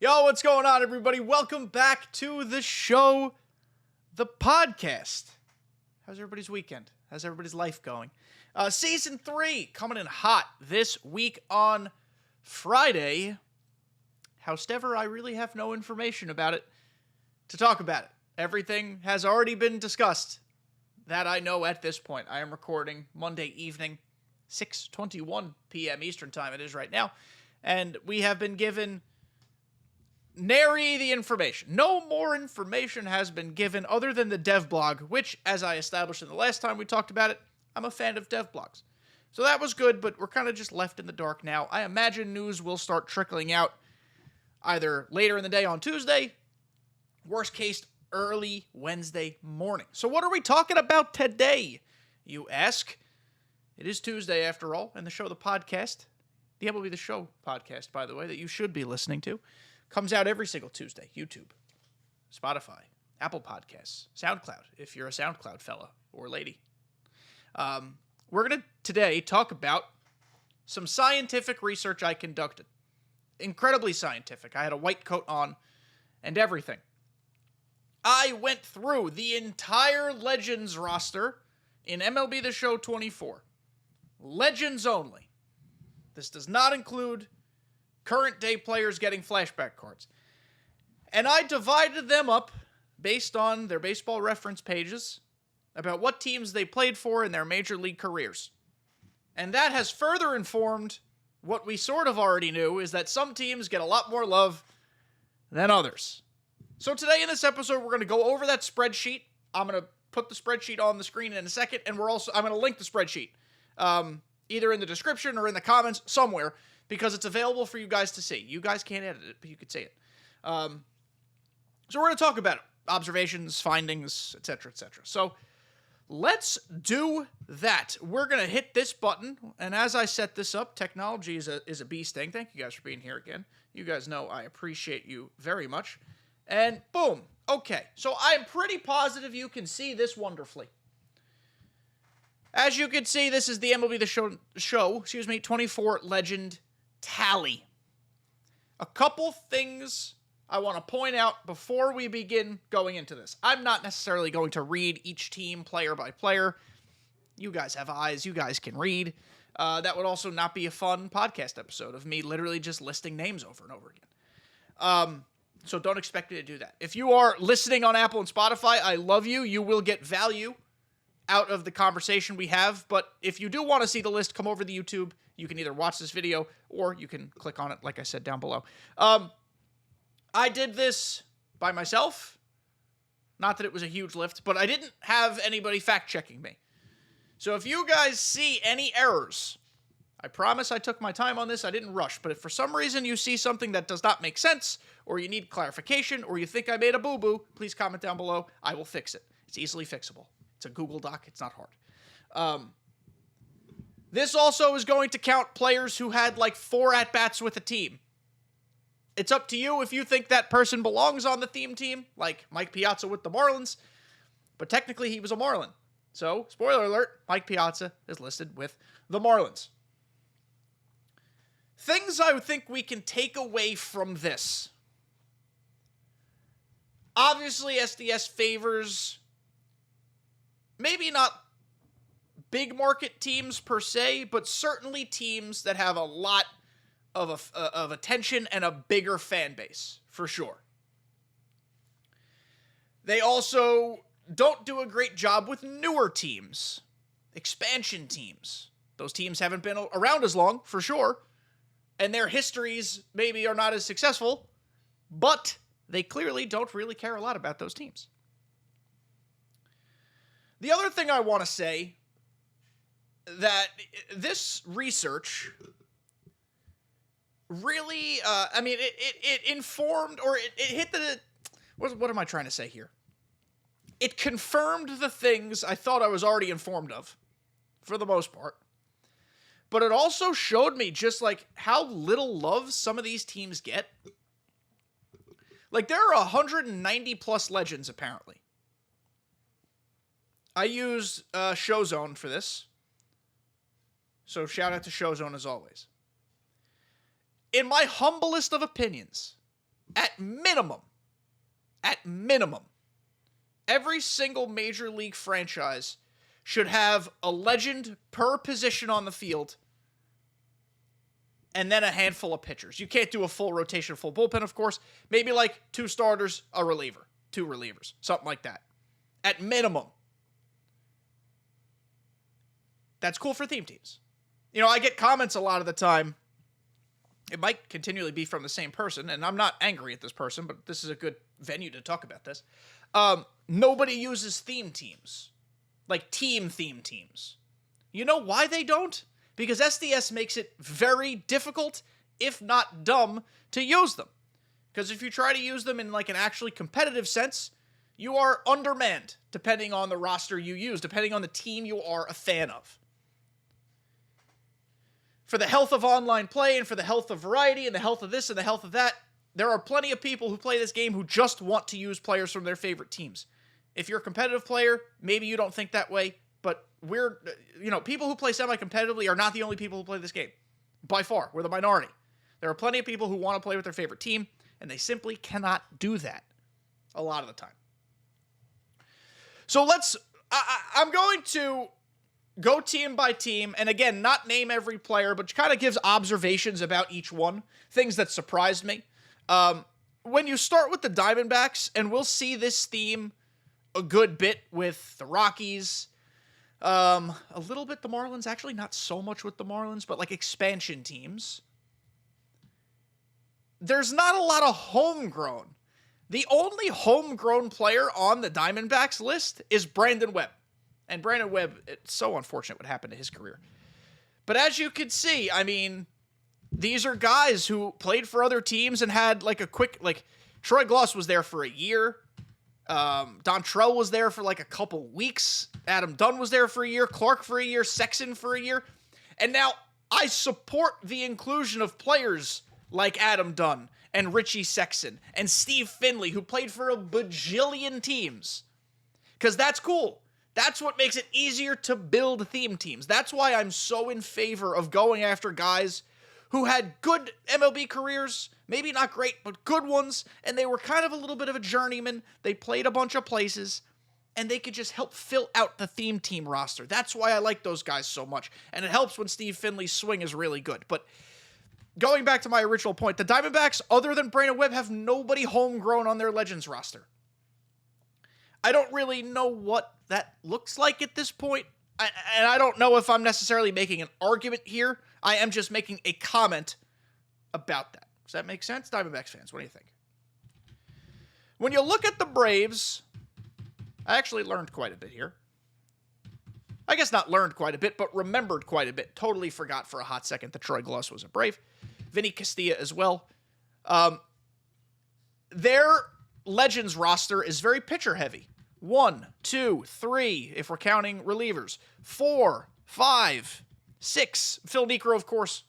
Yo, what's going on, everybody? Welcome back to the show, the podcast. How's everybody's weekend? How's everybody's life going? Season 3 coming in hot this week on Friday. However, I really have no information about it to talk about it. Everything has already been discussed that I know at this point. I am recording Monday evening, 6:21 p.m. Eastern Time. It is right now. And we have been given nary the information. No more information has been given other than the dev blog, which, as I established in the last time we talked about it, I'm a fan of dev blogs. So that was good, but we're kind of just left in the dark now. I imagine news will start trickling out either later in the day on Tuesday, worst case, early Wednesday morning. So what are we talking about today, you ask? It is Tuesday, after all, and the show, the podcast, the MLB The Show podcast, by the way, that you should be listening to, comes out every single Tuesday. YouTube, Spotify, Apple Podcasts, SoundCloud, if you're a SoundCloud fella or lady. We're going to today talk about some scientific research I conducted. Incredibly scientific. I had a white coat on and everything. I went through the entire Legends roster in MLB The Show 24. Legends only. This does not include current day players getting flashback cards. And I divided them up based on their baseball reference pages about what teams they played for in their major league careers. And that has further informed what we sort of already knew, is that some teams get a lot more love than others. So today in this episode, we're going to go over that spreadsheet. I'm going to put the spreadsheet on the screen in a second, and I'm going to link the spreadsheet, either in the description or in the comments somewhere, because it's available for you guys to see. You guys can't edit it, but you could see it. So we're going to talk about it. Observations, findings, etc., etc. So let's do that. We're going to hit this button, and as I set this up, technology is a beast thing. Thank you guys for being here again. You guys know I appreciate you very much. And boom. Okay, so I'm pretty positive you can see this wonderfully. As you can see, this is the MLB The Show 24 Legend tally. A couple things I want to point out before we begin going into this. I'm not necessarily going to read each team player by player. You guys have eyes. You guys can read. That would also not be a fun podcast episode of me literally just listing names over and over again. So don't expect me to do that. If you are listening on Apple and Spotify, I love you. You will get value out of the conversation we have. But if you do want to see the list, come over to YouTube. You can either watch this video or you can click on it, like I said, down below. I did this by myself. Not that it was a huge lift, but I didn't have anybody fact-checking me. So if you guys see any errors, I promise I took my time on this. I didn't rush. But if for some reason you see something that does not make sense, or you need clarification, or you think I made a boo-boo, please comment down below. I will fix it. It's easily fixable. It's a Google Doc. It's not hard. This also is going to count players who had like 4 at-bats with a team. It's up to you if you think that person belongs on the theme team, like Mike Piazza with the Marlins, but technically he was a Marlin. So, spoiler alert, Mike Piazza is listed with the Marlins. Things I would think we can take away from this. Obviously, SDS favors maybe not big market teams per se, but certainly teams that have a lot of attention and a bigger fan base, for sure. They also don't do a great job with newer teams, expansion teams. Those teams haven't been around as long, for sure, and their histories maybe are not as successful, but they clearly don't really care a lot about those teams. The other thing I want to say, that this research really, it informed, or it hit the, what am I trying to say here? It confirmed the things I thought I was already informed of, for the most part. But it also showed me just, like, how little love some of these teams get. Like, there are 190 plus legends, apparently. I used Showzone for this. So shout out to Showzone as always. In my humblest of opinions, at minimum, every single major league franchise should have a legend per position on the field and then a handful of pitchers. You can't do a full rotation, full bullpen, of course. Maybe like 2 starters, a reliever, 2 relievers, something like that. At minimum. That's cool for theme teams. You know, I get comments a lot of the time. It might continually be from the same person, and I'm not angry at this person, but this is a good venue to talk about this. Nobody uses theme teams. Like theme teams. You know why they don't? Because SDS makes it very difficult, if not dumb, to use them. Because if you try to use them in like an actually competitive sense, you are undermanned, depending on the roster you use, depending on the team you are a fan of. For the health of online play and for the health of variety and the health of this and the health of that, there are plenty of people who play this game who just want to use players from their favorite teams. If you're a competitive player, maybe you don't think that way, but people who play semi-competitively are not the only people who play this game. By far, we're the minority. There are plenty of people who want to play with their favorite team, and they simply cannot do that a lot of the time. So I'm going to go team by team, and again, not name every player, but kind of gives observations about each one, things that surprised me. When you start with the Diamondbacks, and we'll see this theme a good bit with the Rockies, a little bit the Marlins, actually not so much with the Marlins, but like expansion teams. There's not a lot of homegrown. The only homegrown player on the Diamondbacks list is Brandon Webb. And Brandon Webb, it's so unfortunate what happened to his career. But as you can see, I mean, these are guys who played for other teams and had like a quick, like Troy Gloss was there for a year. Dontrell was there for like a couple weeks. Adam Dunn was there for a year. Clark for a year. Sexton for a year. And now I support the inclusion of players like Adam Dunn and Richie Sexton and Steve Finley, who played for a bajillion teams. Because that's cool. That's what makes it easier to build theme teams. That's why I'm so in favor of going after guys who had good MLB careers, maybe not great, but good ones, and they were kind of a little bit of a journeyman. They played a bunch of places, and they could just help fill out the theme team roster. That's why I like those guys so much, and it helps when Steve Finley's swing is really good. But going back to my original point, the Diamondbacks, other than Brandon Webb, have nobody homegrown on their Legends roster. I don't really know what that looks like at this point, and I don't know if I'm necessarily making an argument here. I am just making a comment about that. Does that make sense? Diamondbacks fans, what do you think? When you look at the Braves, I actually learned quite a bit here. I guess not learned quite a bit, but remembered quite a bit. Totally forgot for a hot second that Troy Gloss was a Brave. Vinny Castilla as well. Their Legends roster is very pitcher heavy. 1, 2, 3, if we're counting relievers. 4, 5, 6. Phil Niekro, of course,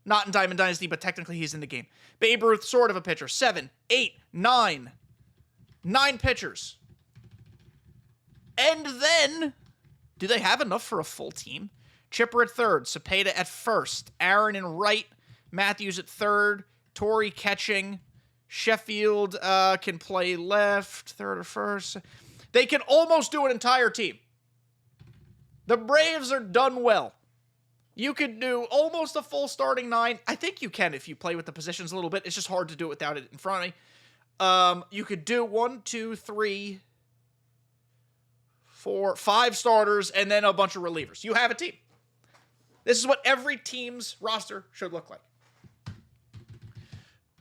not in Diamond Dynasty, but technically he's in the game. Babe Ruth, sort of a pitcher. 7, 8, 9. 9 pitchers. And then, do they have enough for a full team? Chipper at third, Cepeda at first, Aaron in right, Matthews at third, Torrey catching, Sheffield can play left, third or first. They can almost do an entire team. The Braves are done well. You could do almost a full starting 9. I think you can if you play with the positions a little bit. It's just hard to do it without it in front of me. You could do 1, 2, 3, 4, 5 starters and then a bunch of relievers. You have a team. This is what every team's roster should look like.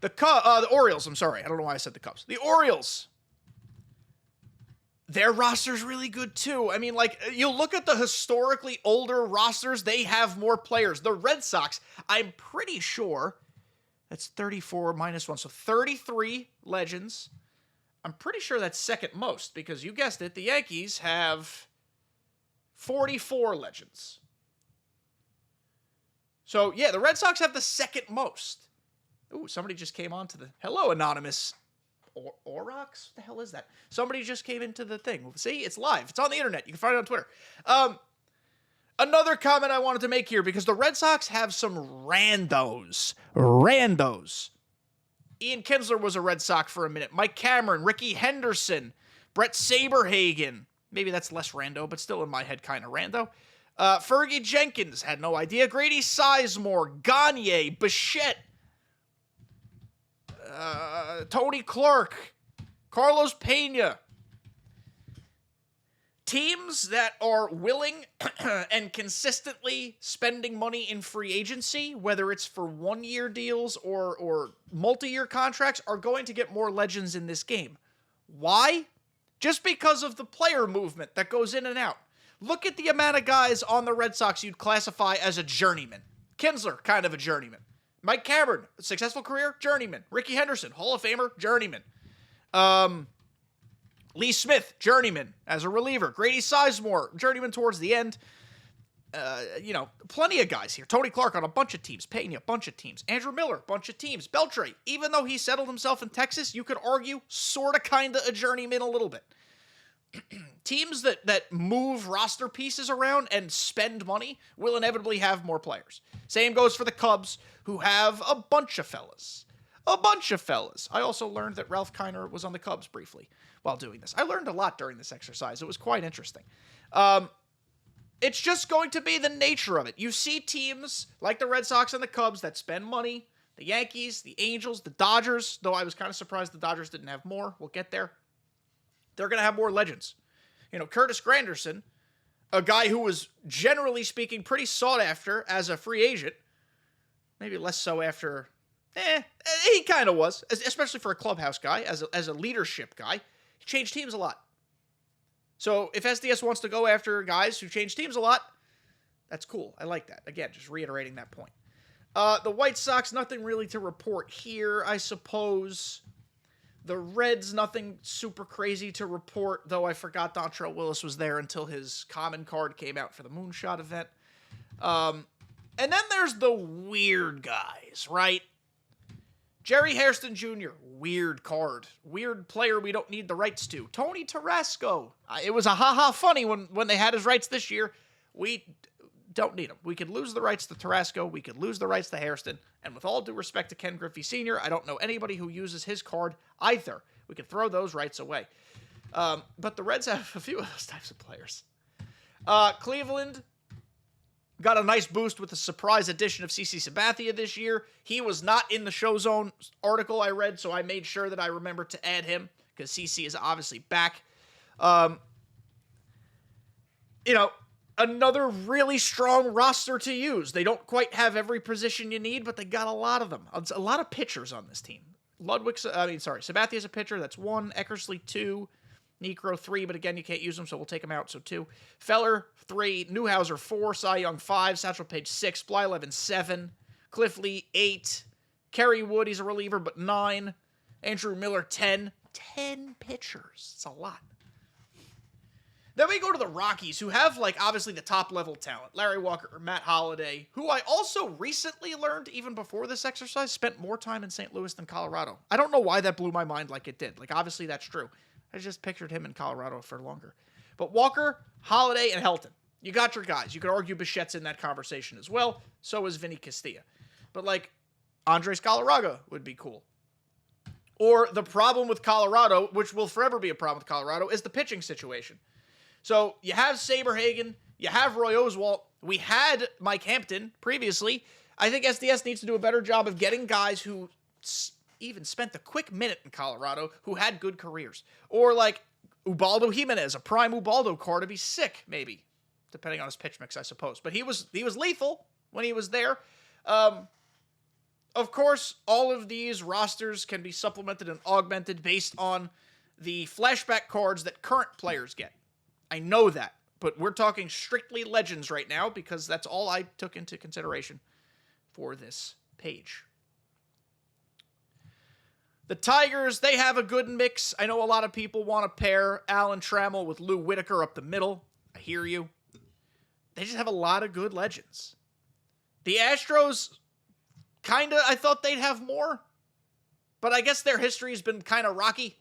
The Orioles, I'm sorry. I don't know why I said the Cubs. The Orioles. Their roster's really good, too. I mean, like, you look at the historically older rosters, they have more players. The Red Sox, I'm pretty sure, that's 34 minus 1, so 33 Legends. I'm pretty sure that's second most, because you guessed it, the Yankees have 44 Legends. So, yeah, the Red Sox have the second most. Ooh, somebody just came on to the... Hello, anonymous... Orox? What the hell is that? Somebody just came into the thing. See, it's live. It's on the internet. You can find it on Twitter. Another comment I wanted to make here, because the Red Sox have some randos. Ian Kinsler was a Red Sox for a minute. Mike Cameron, Ricky Henderson, Brett Saberhagen. Maybe that's less rando, but still in my head kind of rando. Fergie Jenkins, had no idea. Grady Sizemore, Gagne, Bichette, Tony Clark, Carlos Pena. Teams that are willing and consistently spending money in free agency, whether it's for one-year deals or multi-year contracts, are going to get more legends in this game. Why? Just because of the player movement that goes in and out. Look at the amount of guys on the Red Sox you'd classify as a journeyman. Kinsler, kind of a journeyman. Mike Cameron, successful career, journeyman. Ricky Henderson, Hall of Famer, journeyman. Lee Smith, journeyman as a reliever. Grady Sizemore, journeyman towards the end. Plenty of guys here. Tony Clark on a bunch of teams. Pena, a bunch of teams. Andrew Miller, bunch of teams. Beltre, even though he settled himself in Texas, you could argue sort of kind of a journeyman a little bit. Teams that move roster pieces around and spend money will inevitably have more players. Same goes for the Cubs, who have a bunch of fellas. I also learned that Ralph Kiner was on the Cubs briefly while doing this. I learned a lot during this exercise. It was quite interesting. It's just going to be the nature of it. You see teams like the Red Sox and the Cubs that spend money. The Yankees, the Angels, the Dodgers, though I was kind of surprised the Dodgers didn't have more. We'll get there. They're going to have more legends. Curtis Granderson, a guy who was, generally speaking, pretty sought after as a free agent. Maybe less so after... he kind of was, especially for a clubhouse guy, as a leadership guy. He changed teams a lot. So if SDS wants to go after guys who change teams a lot, that's cool. I like that. Again, just reiterating that point. The White Sox, nothing really to report here, I suppose. The Reds, nothing super crazy to report, though I forgot Dontrelle Willis was there until his common card came out for the Moonshot event. And then there's the weird guys, right? Jerry Hairston Jr., weird card. Weird player we don't need the rights to. Tony Tarasco. It was a ha-ha funny when they had his rights this year. We don't need them. We could lose the rights to Tarasco. We could lose the rights to Hairston. And with all due respect to Ken Griffey Sr., I don't know anybody who uses his card either. We could throw those rights away. But the Reds have a few of those types of players. Cleveland got a nice boost with the surprise addition of CC Sabathia this year. He was not in the Show Zone article I read, so I made sure that I remembered to add him because CC is obviously back. Another really strong roster to use. They don't quite have every position you need, but they got a lot of them. A lot of pitchers on this team. Sabathia's a pitcher. That's 1. Eckersley, 2. Necro, 3, but again, you can't use them, so we'll take them out, so 2. Feller, 3. Newhouser, 4. Cy Young, 5. Satchel Paige, 6. Blyleven, 7. Cliff Lee, 8. Kerry Wood, he's a reliever, but 9. Andrew Miller, 10. 10 pitchers. It's a lot. Then we go to the Rockies, who have, obviously the top-level talent. Larry Walker, or Matt Holliday, who I also recently learned, even before this exercise, spent more time in St. Louis than Colorado. I don't know why that blew my mind like it did. Obviously, that's true. I just pictured him in Colorado for longer. But Walker, Holliday, and Helton. You got your guys. You could argue Bichette's in that conversation as well. So is Vinny Castilla. But, Andres Galarraga would be cool. Or the problem with Colorado, which will forever be a problem with Colorado, is the pitching situation. So you have Saberhagen. You have Roy Oswalt. We had Mike Hampton previously. I think SDS needs to do a better job of getting guys who even spent a quick minute in Colorado who had good careers. Or Ubaldo Jimenez, a prime Ubaldo card to be sick, maybe. Depending on his pitch mix, I suppose. But he was lethal when he was there. Of course, all of these rosters can be supplemented and augmented based on the flashback cards that current players get. I know that, but we're talking strictly legends right now because that's all I took into consideration for this page. The Tigers, they have a good mix. I know a lot of people want to pair Alan Trammell with Lou Whitaker up the middle. I hear you. They just have a lot of good legends. The Astros, I thought they'd have more, but I guess their history has been kind of rocky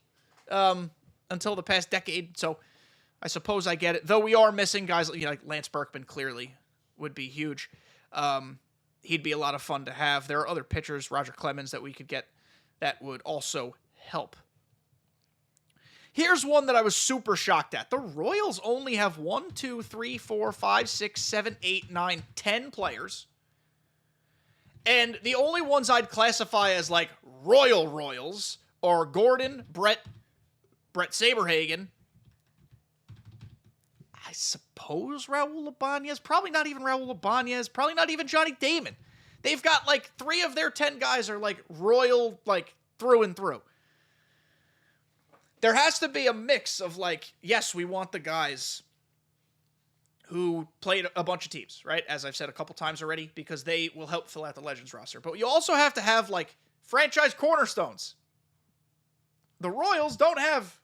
until the past decade, so I suppose I get it. Though we are missing guys like Lance Berkman clearly would be huge. He'd be a lot of fun to have. There are other pitchers, Roger Clemens, that we could get that would also help. Here's one that I was super shocked at. The Royals only have 1, 2, 3, 4, 5, 6, 7, 8, 9, 10 players. And the only ones I'd classify as like Royals are Gordon, Brett Saberhagen, I suppose Raul Ibanez, probably not even Raul Ibanez, probably not even Johnny Damon. They've got like 3 of their 10 guys are like Royal, like through and through. There has to be a mix of like, yes, we want the guys who played a bunch of teams, right? As I've said a couple times already, because they will help fill out the Legends roster. But you also have to have like franchise cornerstones. The Royals don't have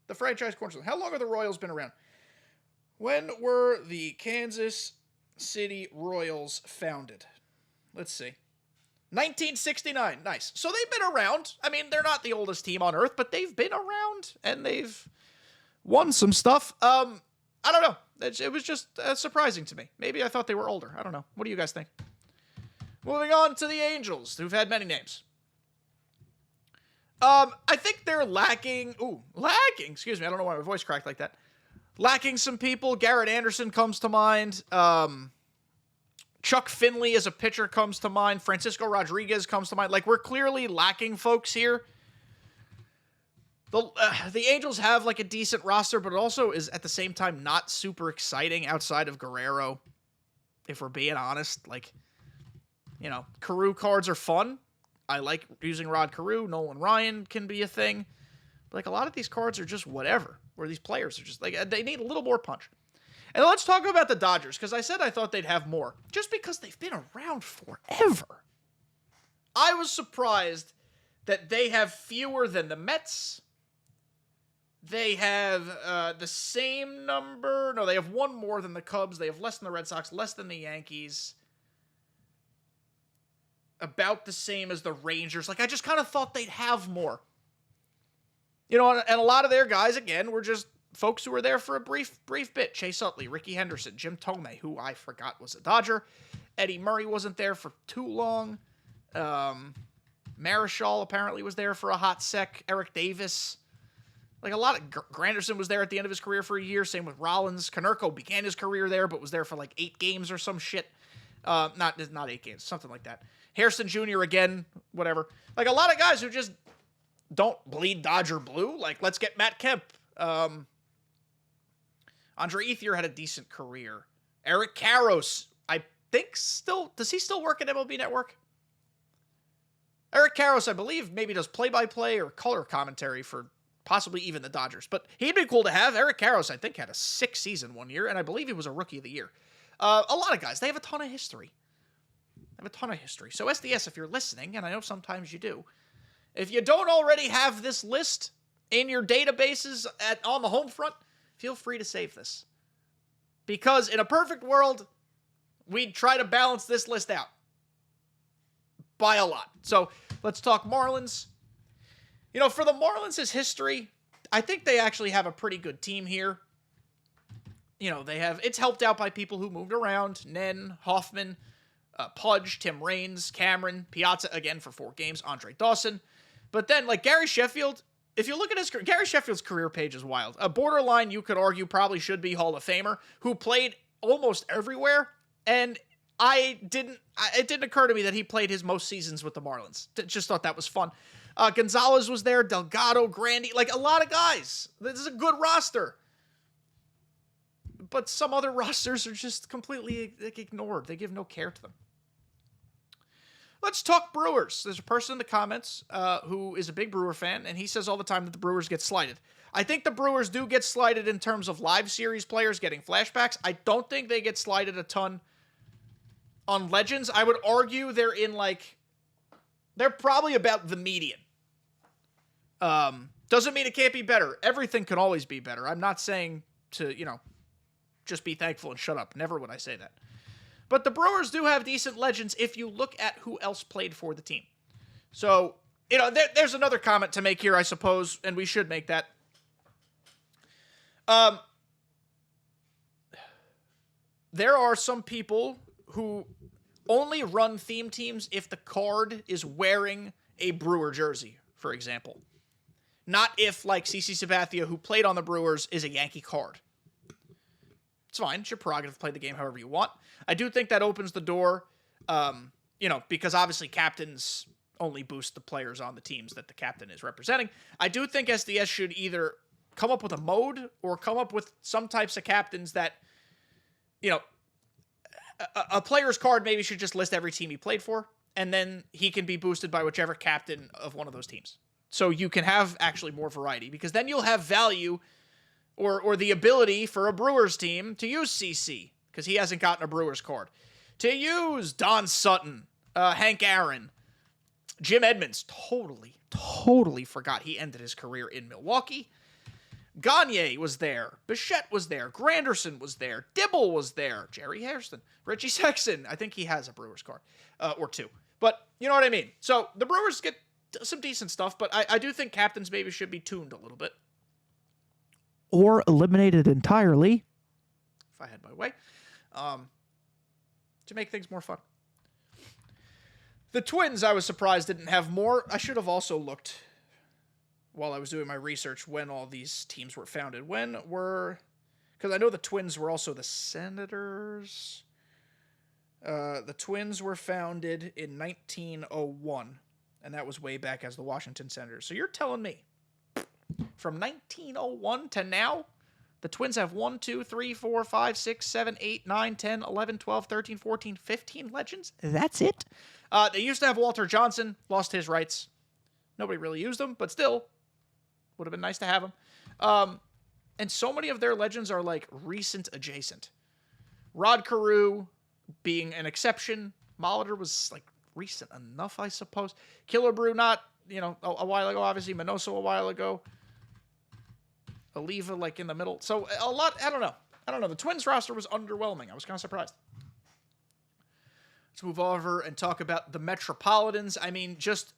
the franchise cornerstones. How long have the Royals been around? When were the Kansas City Royals founded? Let's see. 1969. Nice. So they've been around. I mean, they're not the oldest team on earth, but they've been around and they've won some stuff. I don't know. It was just surprising to me. Maybe I thought they were older. I don't know. What do you guys think? Moving on to the Angels, who've had many names. I think they're lacking. Excuse me. I don't know why my voice cracked like that. Lacking some people. Garrett Anderson comes to mind. Chuck Finley as a pitcher comes to mind. Francisco Rodriguez comes to mind. Like, we're clearly lacking folks here. The Angels have, like, a decent roster, but it also is, at the same time, not super exciting outside of Guerrero, if we're being honest. Like, you know, KREW cards are fun. I like using Rod KREW. Nolan Ryan can be a thing. But, like, a lot of these cards are just whatever, where these players are just, like, they need a little more punch. And let's talk about the Dodgers, because I said I thought they'd have more, just because they've been around forever. I was surprised that they have fewer than the Mets. They have the same number. No, they have 1 more than the Cubs. They have less than the Red Sox, less than the Yankees. About the same as the Rangers. Like, I just kind of thought they'd have more. You know, and a lot of their guys, again, were just folks who were there for a brief bit. Chase Utley, Ricky Henderson, Jim Thome, who I forgot was a Dodger. Eddie Murray wasn't there for too long. Marichal apparently was there for a hot sec. Eric Davis. Like, a lot of... Granderson was there at the end of his career for a year. Same with Rollins. Konerko began his career there, but was there for like 8 games or some shit. Not 8 games, something like that. Harrison Jr. again, whatever. Like, a lot of guys who just don't bleed Dodger blue. Like, let's get Matt Kemp. Andre Ethier had a decent career. Eric Karros, I think still... Does he still work at MLB Network? Eric Karros, I believe, maybe does play-by-play or color commentary for possibly even the Dodgers. But he'd be cool to have. Eric Karros, I think, had a 6 season one year, and I believe he was a Rookie of the Year. A lot of guys, they have a ton of history. So SDS, if you're listening, and I know sometimes you do, if you don't already have this list in your databases on the home front, feel free to save this. Because in a perfect world, we'd try to balance this list out by a lot. So let's talk Marlins. You know, for the Marlins' history, I think they actually have a pretty good team here. You know, it's helped out by people who moved around. Nen, Hoffman, Pudge, Tim Raines, Cameron, Piazza again for 4 games, Andre Dawson. But then, like, Gary Sheffield... If you look at Gary Sheffield's career page is wild. A borderline, you could argue, probably should be Hall of Famer, who played almost everywhere, and it didn't occur to me that he played his most seasons with the Marlins. Just thought that was fun. Gonzalez was there, Delgado, Grandy, like a lot of guys. This is a good roster. But some other rosters are just completely ignored. They give no care to them. Let's talk Brewers. There's a person in the comments who is a big Brewer fan, and he says all the time that the Brewers get slighted. I think the Brewers do get slighted in terms of live series players getting flashbacks. I don't think they get slighted a ton on Legends. I would argue they're probably about the median. Doesn't mean it can't be better. Everything can always be better. I'm not saying to, just be thankful and shut up. Never would I say that. But the Brewers do have decent Legends if you look at who else played for the team. So, there's another comment to make here, I suppose, and we should make that. There are some people who only run theme teams if the card is wearing a Brewer jersey. for example. Not if, like, CC Sabathia, who played on the Brewers, is a Yankee card. It's fine. It's your prerogative to play the game however you want. I do think that opens the door, because obviously captains only boost the players on the teams that the captain is representing. I do think SDS should either come up with a mode or come up with some types of captains that, a player's card maybe should just list every team he played for, and then he can be boosted by whichever captain of one of those teams. So you can have actually more variety, because then you'll have value or the ability for a Brewers team to use CC, because he hasn't gotten a Brewers card. To use Don Sutton, Hank Aaron, Jim Edmonds. Totally forgot he ended his career in Milwaukee. Gagne was there. Bichette was there. Granderson was there. Dibble was there. Jerry Hairston. Richie Sexton. I think he has a Brewers card. Or two. But you know what I mean. So the Brewers get some decent stuff, but I do think captains maybe should be tuned a little bit. Or eliminated entirely. If I had my way. To make things more fun. The Twins, I was surprised, didn't have more. I should have also looked, while I was doing my research, when all these teams were founded. Because I know the Twins were also the Senators. The Twins were founded in 1901, and that was way back as the Washington Senators. So you're telling me, from 1901 to now, the Twins have 1, 2, 3, 4, 5, 6, 7, 8, 9, 10, 11, 12, 13, 14, 15 legends? That's it? They used to have Walter Johnson, lost his rights. Nobody really used them, but still, would have been nice to have him. And so many of their legends are like recent adjacent. Rod Carew being an exception. Molitor was like recent enough, I suppose. Killebrew not, a while ago, obviously. Minoso a while ago. Oliva like in the middle. So a lot, I don't know. The Twins roster was underwhelming. I was kind of surprised. Let's move over and talk about the Metropolitans. I mean, just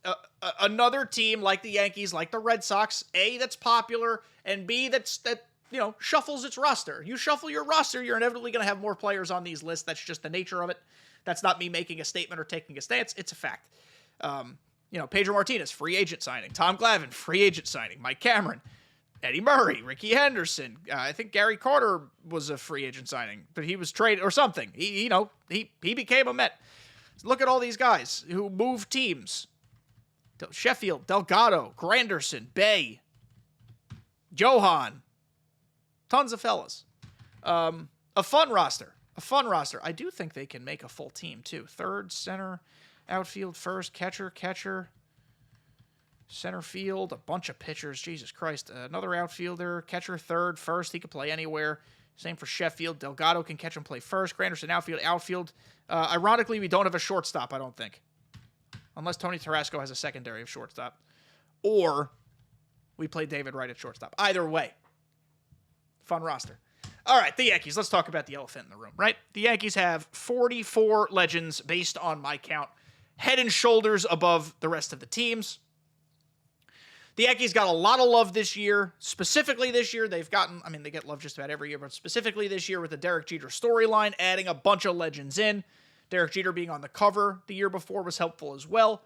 another team like the Yankees, like the Red Sox, A, that's popular, and B, that shuffles its roster. You shuffle your roster, you're inevitably going to have more players on these lists. That's just the nature of it. That's not me making a statement or taking a stance. It's a fact. Pedro Martinez, free agent signing. Tom Glavine, free agent signing. Mike Cameron, Eddie Murray, Ricky Henderson. I think Gary Carter was a free agent signing, but he was traded or something. He became a Met. Look at all these guys who moved teams. Sheffield, Delgado, Granderson, Bay, Johan. Tons of fellas. A fun roster. I do think they can make a full team, too. Third, center, outfield, first, catcher, center field, a bunch of pitchers. Jesus Christ. Another outfielder, catcher, third, first. He could play anywhere. Same for Sheffield. Delgado can catch and play first. Granderson, outfield. Ironically, we don't have a shortstop, I don't think. Unless Tony Tarasco has a secondary of shortstop. Or we play David Wright at shortstop. Either way. Fun roster. All right, the Yankees. Let's talk about the elephant in the room, right? The Yankees have 44 legends based on my count. Head and shoulders above the rest of the teams. The Yankees got a lot of love this year. Specifically this year, they get love just about every year, but specifically this year with the Derek Jeter storyline, adding a bunch of legends in. Derek Jeter being on the cover the year before was helpful as well.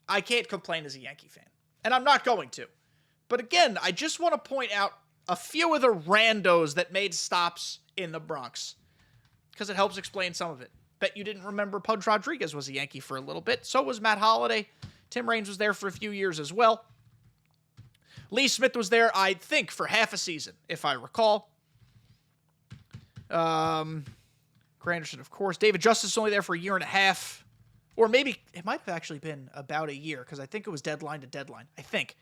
I can't complain as a Yankee fan, and I'm not going to. But again, I just want to point out a few of the randos that made stops in the Bronx, because it helps explain some of it. Bet you didn't remember Pudge Rodriguez was a Yankee for a little bit. So was Matt Holliday. Tim Raines was there for a few years as well. Lee Smith was there, I think, for half a season, if I recall. Granderson, of course. David Justice only there for a year and a half. Or maybe it might have actually been about a year, because I think it was deadline to deadline. I think.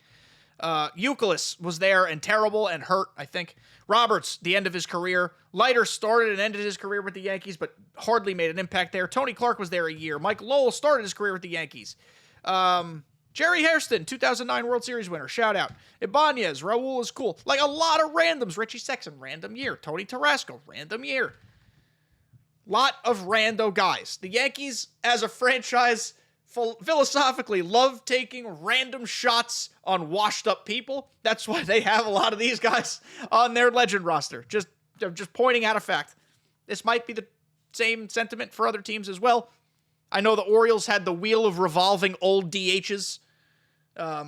Youkilis was there and terrible and hurt, I think. Roberts, the end of his career. Leiter started and ended his career with the Yankees, but hardly made an impact there. Tony Clark was there a year. Mike Lowell started his career with the Yankees. Jerry Hairston, 2009 World Series winner. Shout out. Ibanez, Raul is cool. Like a lot of randoms. Richie Sexton, random year. Tony Tarasco, random year. Lot of rando guys. The Yankees, as a franchise, philosophically love taking random shots on washed up people. That's why they have a lot of these guys on their legend roster. Just pointing out a fact. This might be the same sentiment for other teams as well. I know the Orioles had the wheel of revolving old DHs. I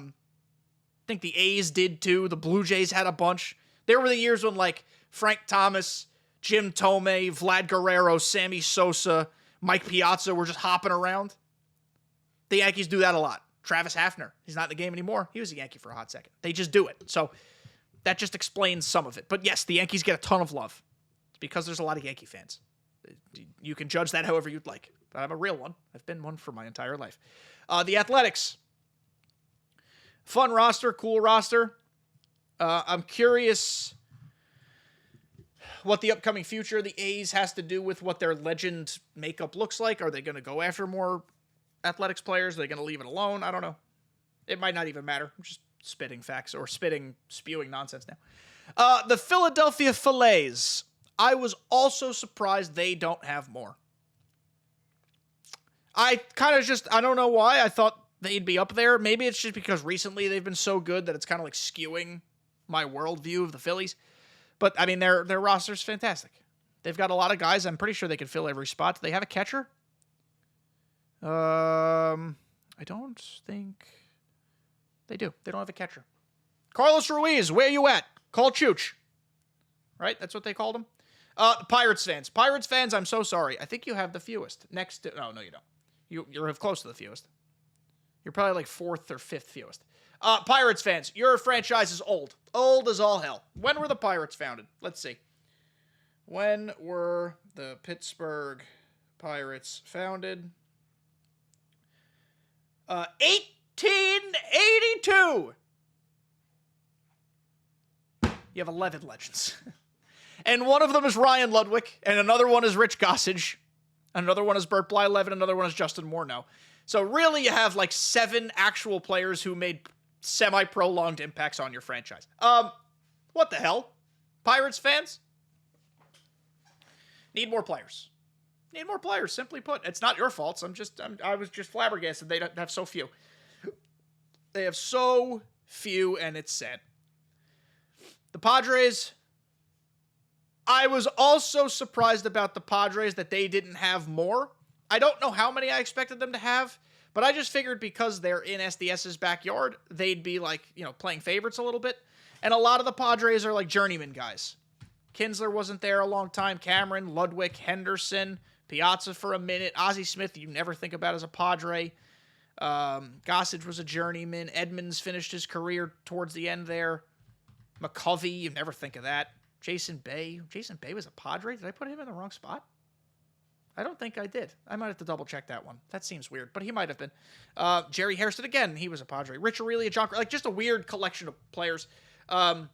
think the A's did too. The Blue Jays had a bunch. There were the years when like Frank Thomas, Jim Tomei, Vlad Guerrero, Sammy Sosa, Mike Piazza were just hopping around. The Yankees do that a lot. Travis Hafner, he's not in the game anymore. He was a Yankee for a hot second. They just do it. So that just explains some of it. But yes, the Yankees get a ton of love. It's because there's a lot of Yankee fans. You can judge that however you'd like. But I'm a real one. I've been one for my entire life. The Athletics. Fun roster, cool roster. I'm curious what the upcoming future of the A's has to do with what their legend makeup looks like. Are they going to go after more Athletics players? Are they going to leave it alone? I don't know. It might not even matter. I'm just spitting facts or spewing nonsense now. The Philadelphia Phillies. I was also surprised they don't have more. I don't know why. I thought they'd be up there. Maybe it's just because recently they've been so good that it's kind of like skewing my worldview of the Phillies. But, I mean, their roster's fantastic. They've got a lot of guys. I'm pretty sure they can fill every spot. Do they have a catcher? I don't think they do. They don't have a catcher. Carlos Ruiz, where you at? Call Chooch. Right? That's what they called him. Pirates fans. Pirates fans, I'm so sorry. I think you have the fewest. Next to... No, you don't. You're close to the fewest. You're probably like fourth or fifth fewest. Pirates fans, your franchise is old. Old as all hell. When were the Pirates founded? Let's see. When were the Pittsburgh Pirates founded? 1882. You have 11 legends. And one of them is Ryan Ludwig, and another one is Rich Gossage. Another one is Burt Blyleven, another one is Justin Morneau. So really you have like 7 actual players who made semi-prolonged impacts on your franchise. What the hell? Pirates fans? Need more players. Need more players, simply put. It's not your faults. I was just flabbergasted they don't have so few. They have so few, and it's sad. The Padres, I was also surprised about the Padres that they didn't have more. I don't know how many I expected them to have, but I just figured because they're in SDS's backyard, they'd be like, playing favorites a little bit. And a lot of the Padres are like journeyman guys. Kinsler wasn't there a long time. Cameron, Ludwig, Henderson, Piazza for a minute. Ozzie Smith, you never think about as a Padre. Gossage was a journeyman. Edmonds finished his career towards the end there. McCovey, you never think of that. Jason Bay. Jason Bay was a Padre? Did I put him in the wrong spot? I don't think I did. I might have to double check that one. That seems weird, but he might have been. Jerry Hairston, again, he was a Padre. Rich Aurelia, John, like just a weird collection of players. The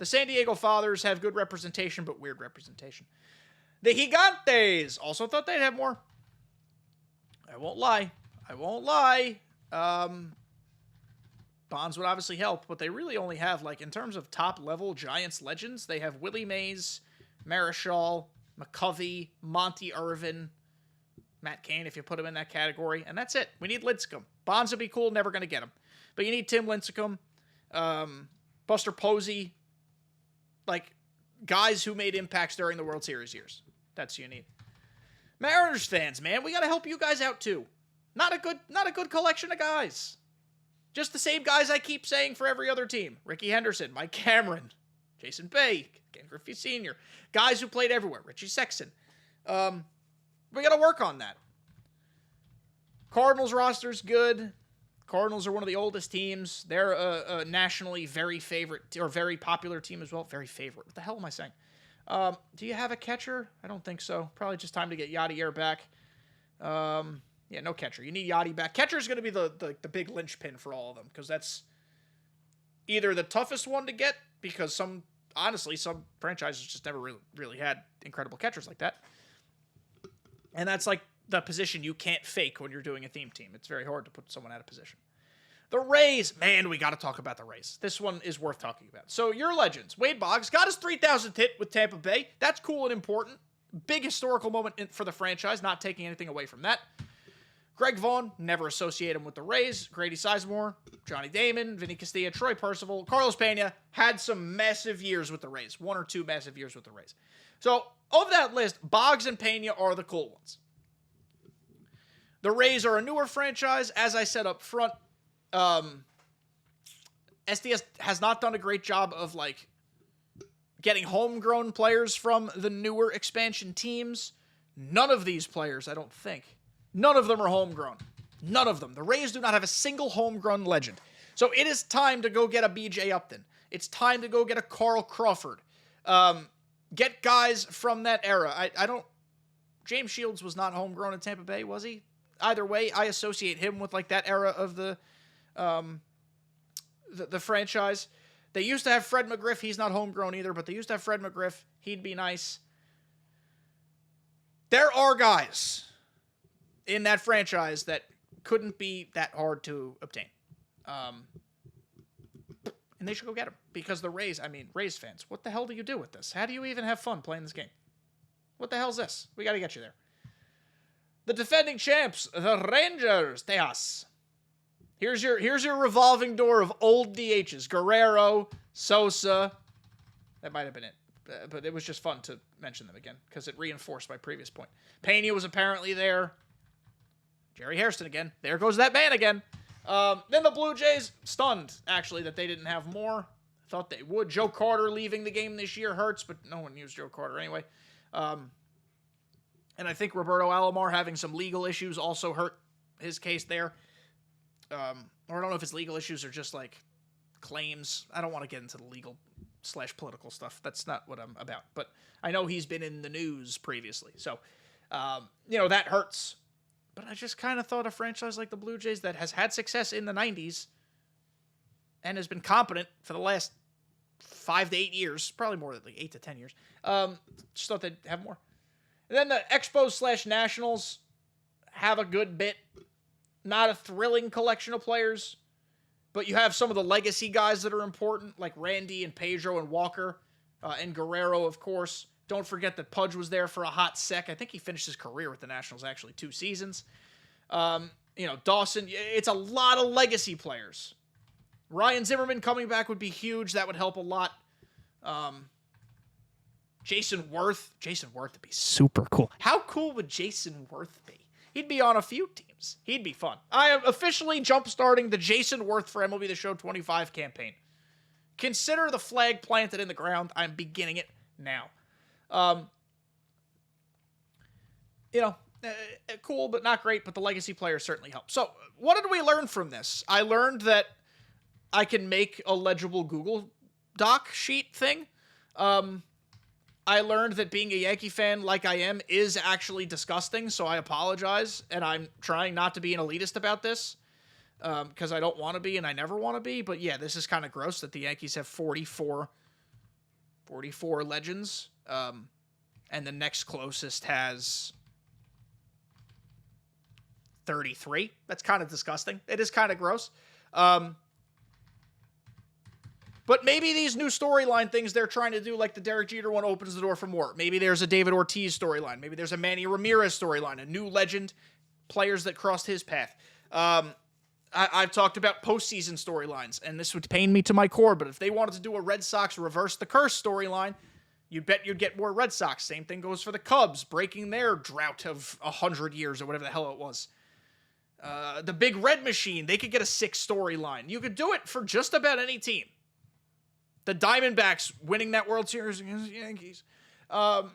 San Diego Fathers have good representation, but weird representation. The Gigantes also thought they'd have more. I won't lie. Bonds would obviously help, but they really only have, like, in terms of top-level Giants legends, they have Willie Mays, Marichal, McCovey, Monty Irvin, Matt Cain, if you put him in that category, and that's it. We need Lincecum. Bonds would be cool, never going to get him. But you need Tim Lincecum, Buster Posey, like, guys who made impacts during the World Series years. That's who you need. Mariners fans, man, we got to help you guys out, too. Not a good collection of guys. Just the same guys I keep saying for every other team. Ricky Henderson, Mike Cameron, Jason Bay, Ken Griffey Sr. Guys who played everywhere. Richie Sexton. We got to work on that. Cardinals roster's good. Cardinals are one of the oldest teams. They're a nationally very favorite or very popular team as well. Very favorite. What the hell am I saying? Do you have a catcher? I don't think so. Probably just time to get Yadier back. Yeah, no catcher. You need Yachty back. Catcher is going to be the big linchpin for all of them because that's either the toughest one to get because some franchises just never really had incredible catchers like that. And that's like the position you can't fake when you're doing a theme team. It's very hard to put someone out of position. The Rays. Man, we got to talk about the Rays. This one is worth talking about. So your legends. Wade Boggs got his 3,000th hit with Tampa Bay. That's cool and important. Big historical moment for the franchise, not taking anything away from that. Greg Vaughn, never associate him with the Rays. Grady Sizemore, Johnny Damon, Vinny Castilla, Troy Percival, Carlos Pena had some massive years with the Rays. 1 or 2 massive years with the Rays. So, of that list, Boggs and Pena are the cool ones. The Rays are a newer franchise. As I said up front, SDS has not done a great job of, like, getting homegrown players from the newer expansion teams. None of these players, I don't think, none of them are homegrown. None of them. The Rays do not have a single homegrown legend. So it is time to go get a BJ Upton. It's time to go get a Carl Crawford. Get guys from that era. I don't... James Shields was not homegrown in Tampa Bay, was he? Either way, I associate him with, like, that era of the franchise. They used to have Fred McGriff. He's not homegrown either, but they used to have Fred McGriff. He'd be nice. There are guys in that franchise that couldn't be that hard to obtain. And they should go get them. Because the Rays, Rays fans, what the hell do you do with this? How do you even have fun playing this game? What the hell's this? We got to get you there. The defending champs, the Rangers, Tejas. Here's your revolving door of old DHs. Guerrero, Sosa. That might have been it. But it was just fun to mention them again because it reinforced my previous point. Pena was apparently there. Jerry Hairston again. There goes that man again. Then the Blue Jays, stunned, actually, that they didn't have more. Thought they would. Joe Carter leaving the game this year hurts, but no one used Joe Carter anyway. And I think Roberto Alomar having some legal issues also hurt his case there. Or I don't know if it's legal issues or just, like, claims. I don't want to get into the legal/political stuff. That's not what I'm about. But I know he's been in the news previously. So, that hurts. But I just kind of thought a franchise like the Blue Jays that has had success in the 90s and has been competent for the last 5 to 8 years, probably more than like 8 to 10 years, just thought they'd have more. And then the Expos/Nationals have a good bit. Not a thrilling collection of players, but you have some of the legacy guys that are important, like Randy and Pedro and Walker, and Guerrero, of course. Don't forget that Pudge was there for a hot sec. I think he finished his career with the Nationals, actually, 2 seasons. Dawson. It's a lot of legacy players. Ryan Zimmerman coming back would be huge. That would help a lot. Jason Worth. Jason Worth would be super cool. How cool would Jason Worth be? He'd be on a few teams. He'd be fun. I am officially jump-starting the Jason Worth for MLB The Show 25 campaign. Consider the flag planted in the ground. I'm beginning it now. Cool, but not great, but the legacy players certainly help. So, what did we learn from this? I learned that I can make a legible Google Doc sheet thing. I learned that being a Yankee fan like I am is actually disgusting, so I apologize, and I'm trying not to be an elitist about this, because I don't want to be, and I never want to be, but yeah, this is kind of gross that the Yankees have 44 legends, and the next closest has 33. That's kind of disgusting. It is kind of gross. But maybe these new storyline things they're trying to do, like the Derek Jeter one, opens the door for more. Maybe there's a David Ortiz storyline. Maybe there's a Manny Ramirez storyline, a new legend, players that crossed his path. I've talked about postseason storylines, and this would pain me to my core, but if they wanted to do a Red Sox reverse the curse storyline, you bet you'd get more Red Sox. Same thing goes for the Cubs, breaking their drought of 100 years or whatever the hell it was. The Big Red Machine, they could get a 6 storyline. You could do it for just about any team. The Diamondbacks winning that World Series against the Yankees. The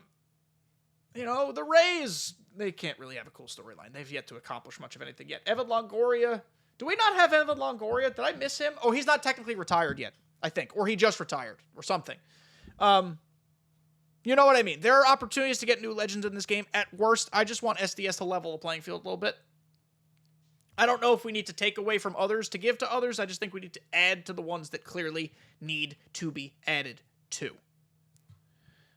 Rays, they can't really have a cool storyline. They've yet to accomplish much of anything yet. Evan Longoria. Do we not have Evan Longoria? Did I miss him? Oh, he's not technically retired yet, I think. Or he just retired or something. You know what I mean? There are opportunities to get new legends in this game. At worst, I just want SDS to level the playing field a little bit. I don't know if we need to take away from others to give to others. I just think we need to add to the ones that clearly need to be added to.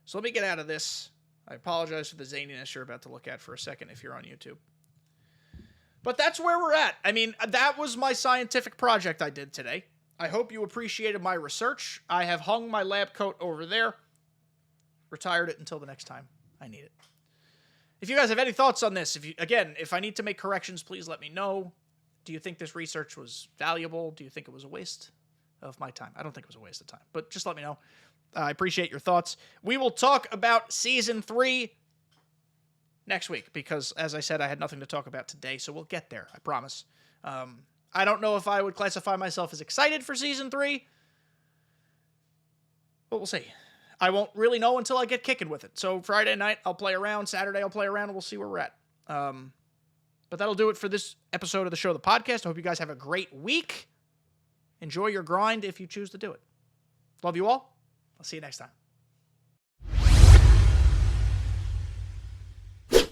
So let me get out of this. I apologize for the zaniness you're about to look at for a second if you're on YouTube. But that's where we're at. That was my scientific project I did today. I hope you appreciated my research. I have hung my lab coat over there. Retired it until the next time I need it. If you guys have any thoughts on this, if I need to make corrections, please let me know. Do you think this research was valuable? Do you think it was a waste of my time? I don't think it was a waste of time, but just let me know. I appreciate your thoughts. We will talk about Season 3 next week because, as I said, I had nothing to talk about today, so we'll get there. I promise. I don't know if I would classify myself as excited for Season 3, but we'll see. I won't really know until I get kicking with it. So Friday night, I'll play around. Saturday, I'll play around, and we'll see where we're at. But that'll do it for this episode of the show, the podcast. I hope you guys have a great week. Enjoy your grind if you choose to do it. Love you all. I'll see you next time.